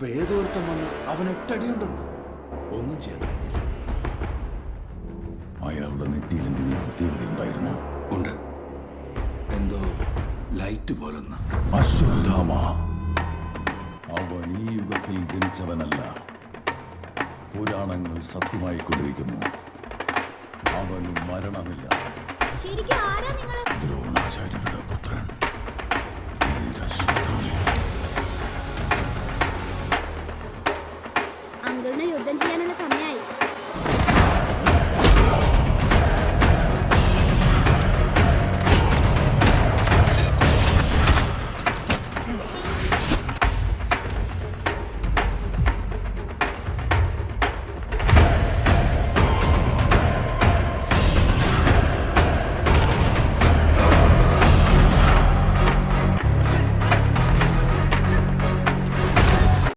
അപ്പൊ ഏതോരുത്തം വന്ന് അവൻ എട്ടടിയുണ്ടെന്ന് ഒന്നും ചെയ്യാൻ കഴിഞ്ഞില്ല. അയാളുടെ നെറ്റിയിൽ എന്തെങ്കിലും പ്രത്യേകത ഉണ്ടായിരുന്നു? ഉണ്ട്, എന്തോ ലൈറ്റ് പോലൊന്ന്. അശ്വത്ഥാമ, അവൻ ഈ യുഗത്തിൽ ജനിച്ചവനല്ല. പുരാണങ്ങൾ സത്യമായി കൊണ്ടിരിക്കുന്നു. അവന് മരണമില്ല. ശരിക്കും ആരാ നിങ്ങള്? ദ്രോണാചാര്യരുടെ പുത്രൻ വീരശ്വത്ഥാമ.